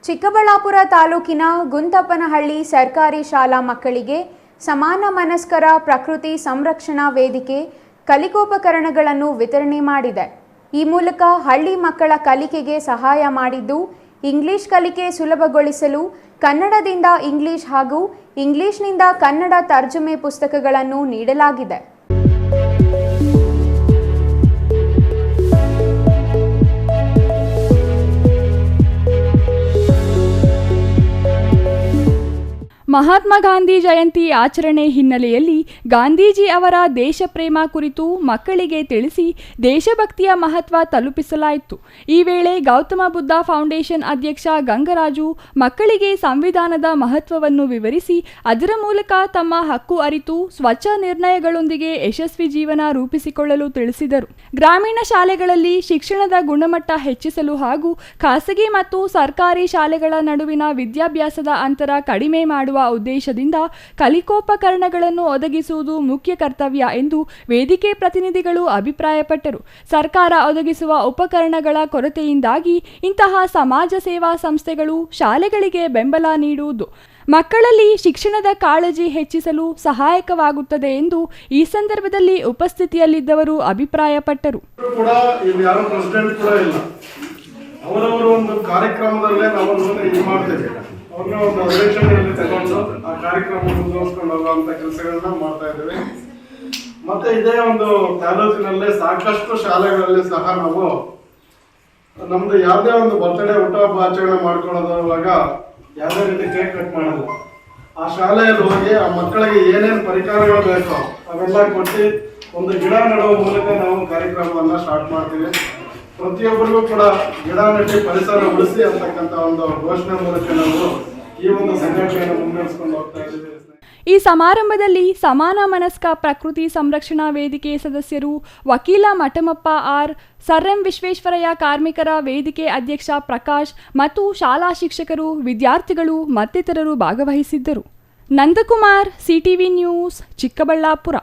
ಚಿಕ್ಕಬಳ್ಳಾಪುರ ತಾಲೂಕಿನ ಗುಂತಪ್ಪನಹಳ್ಳಿ ಸರ್ಕಾರಿ ಶಾಲಾ ಮಕ್ಕಳಿಗೆ ಸಮಾನ ಮನಸ್ಕರ ಪ್ರಕೃತಿ ಸಂರಕ್ಷಣಾ ವೇದಿಕೆ ಕಲಿಕೋಪಕರಣಗಳನ್ನು ವಿತರಣೆ ಮಾಡಿದೆ. ಈ ಮೂಲಕ ಹಳ್ಳಿ ಮಕ್ಕಳ ಕಲಿಕೆಗೆ ಸಹಾಯ ಮಾಡಿದ್ದು, ಇಂಗ್ಲಿಷ್ ಕಲಿಕೆ ಸುಲಭಗೊಳಿಸಲು ಕನ್ನಡದಿಂದ ಇಂಗ್ಲಿಷ್ ಹಾಗೂ ಇಂಗ್ಲಿಷ್ನಿಂದ ಕನ್ನಡ ತರ್ಜುಮೆ ಪುಸ್ತಕಗಳನ್ನು ನೀಡಲಾಗಿದೆ. ಮಹಾತ್ಮ ಗಾಂಧಿ ಜಯಂತಿ ಆಚರಣೆ ಹಿನ್ನೆಲೆಯಲ್ಲಿ ಗಾಂಧೀಜಿ ಅವರ ದೇಶಪ್ರೇಮ ಕುರಿತು ಮಕ್ಕಳಿಗೆ ತಿಳಿಸಿ ದೇಶಭಕ್ತಿಯ ಮಹತ್ವ ತಲುಪಿಸಲಾಯಿತು. ಈ ವೇಳೆ ಗೌತಮ ಬುದ್ಧ ಫೌಂಡೇಶನ್ ಅಧ್ಯಕ್ಷ ಗಂಗರಾಜು ಮಕ್ಕಳಿಗೆ ಸಂವಿಧಾನದ ಮಹತ್ವವನ್ನು ವಿವರಿಸಿ ಅದರ ಮೂಲಕ ತಮ್ಮ ಹಕ್ಕು ಅರಿತು ಸ್ವಚ್ಛ ನಿರ್ಣಯಗಳೊಂದಿಗೆ ಯಶಸ್ವಿ ಜೀವನ ರೂಪಿಸಿಕೊಳ್ಳಲು ತಿಳಿಸಿದರು. ಗ್ರಾಮೀಣ ಶಾಲೆಗಳಲ್ಲಿ ಶಿಕ್ಷಣದ ಗುಣಮಟ್ಟ ಹೆಚ್ಚಿಸಲು ಹಾಗೂ ಖಾಸಗಿ ಮತ್ತು ಸರ್ಕಾರಿ ಶಾಲೆಗಳ ನಡುವಿನ ವಿದ್ಯಾಭ್ಯಾಸದ ಅಂತರ ಕಡಿಮೆ ಮಾಡುವ ಉದ್ದೇಶದಿಂದ ಕಲಿಕೋಪಕರಣಗಳನ್ನು ಒದಗಿಸುವುದು ಮುಖ್ಯ ಕರ್ತವ್ಯ ಎಂದು ವೇದಿಕೆ ಪ್ರತಿನಿಧಿಗಳು ಅಭಿಪ್ರಾಯಪಟ್ಟರು. ಸರ್ಕಾರ ಒದಗಿಸುವ ಉಪಕರಣಗಳ ಕೊರತೆಯಿಂದಾಗಿ ಇಂತಹ ಸಮಾಜ ಸೇವಾ ಸಂಸ್ಥೆಗಳು ಶಾಲೆಗಳಿಗೆ ಬೆಂಬಲ ನೀಡುವುದು ಮಕ್ಕಳಲ್ಲಿ ಶಿಕ್ಷಣದ ಕಾಳಜಿ ಹೆಚ್ಚಿಸಲು ಸಹಾಯಕವಾಗುತ್ತದೆ ಎಂದು ಈ ಸಂದರ್ಭದಲ್ಲಿ ಉಪಸ್ಥಿತಿಯಲ್ಲಿದ್ದವರು ಅಭಿಪ್ರಾಯಪಟ್ಟರು. ಅವರವರು ಒಂದು ಕಾರ್ಯಕ್ರಮದಲ್ಲೇ ನಾವು ಇದು ಮಾಡ್ತೇವೆ, ಅವ್ರನ್ನ ಒಂದು ಅಧ್ಯಕ್ಷತೆಯಲ್ಲಿ ತಗೊಂಡು ಆ ಕಾರ್ಯಕ್ರಮ ಮುಂದುವರಿಸ್ಕೊಂಡು ಹೋಗುವಂತ ಕೆಲಸಗಳನ್ನ ಮಾಡ್ತಾ ಇದ್ದೇವೆ. ಮತ್ತೆ ಇದೇ ಒಂದು ತಾಲೂಕಿನಲ್ಲೇ ಸಾಕಷ್ಟು ಶಾಲೆಗಳಲ್ಲಿ ಸಹ ನಾವು ನಮ್ದು ಯಾವುದೇ ಒಂದು ಬರ್ತ್ಡೇ ಹುಟ್ಟುಹಬ್ಬ ಆಚರಣೆ ಮಾಡ್ಕೊಳ್ಳೋದ್ರೊಳಗ ಯಾವುದೇ ರೀತಿ ಕೇಕ್ ಕಟ್ ಮಾಡಲ್ಲ. ಆ ಶಾಲೆಯಲ್ಲಿ ಹೋಗಿ ಆ ಮಕ್ಕಳಿಗೆ ಏನೇನು ಪರಿಕರಗಳು ಬೇಕೋ ಅವೆಲ್ಲ ಕೊಟ್ಟು ಒಂದು ಗಿಡ ನೆಡುವ ಮೂಲಕ ನಾವು ಕಾರ್ಯಕ್ರಮವನ್ನ ಸ್ಟಾರ್ಟ್ ಮಾಡ್ತೀವಿ. ಪ್ರತಿಯೊಬ್ಬರಿಗೂ ಕೂಡ ಗಿಡ ನೆಟ್ಟಿ ಪರಿಸರ ಉಳಿಸಿ ಅಂತಕ್ಕಂಥ ಒಂದು ಘೋಷಣೆ ಮೂಲಕ ನಾವು ಈ ಒಂದು ಸಂಘಟನೆಯನ್ನು ಮುನ್ನಡೆಸ್ಕೊಂಡು ಹೋಗ್ತಾ ಇದ್ದೀವಿ. ಈ ಸಮಾರಂಭದಲ್ಲಿ ಸಮಾನ ಮನಸ್ಕ ಪ್ರಕೃತಿ ಸಂರಕ್ಷಣಾ ವೇದಿಕೆ ಸದಸ್ಯರು, ವಕೀಲ Mathamappa R, sir M Visvesvaraya ಕಾರ್ಮಿಕರ ವೇದಿಕೆ ಅಧ್ಯಕ್ಷ ಪ್ರಕಾಶ್ ಮತ್ತು ಶಾಲಾ ಶಿಕ್ಷಕರು, ವಿದ್ಯಾರ್ಥಿಗಳು ಮತ್ತಿತರರು ಭಾಗವಹಿಸಿದ್ದರು. Nandakumar, CTV news, Chikkaballapur.